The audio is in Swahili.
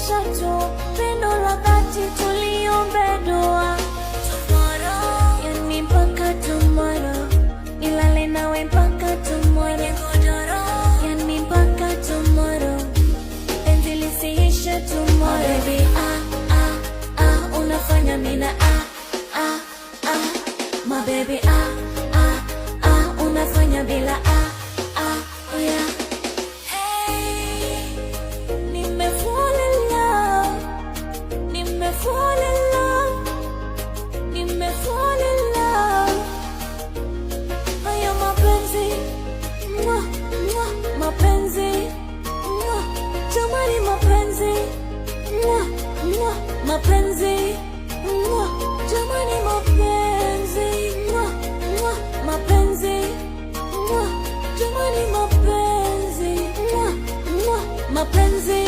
maisha tu, pendo la dhati tuliombe dua. Tomorrow, yani mpaka tomorrow, nilale nawe mpaka tomorrow. Yani mpaka tomorrow, penzi lisiishe tomorrow. Oh baby, unafanya mina my baby, unafanya bila oh yeah. Hey, nime fall in love, nime fall in love, nime fall in love. Haya mapenzi, mapenzi, jamani mapenzi, mapenzi, jamani mapenzi, mapenzi, jamani mapenzi, mapenzi.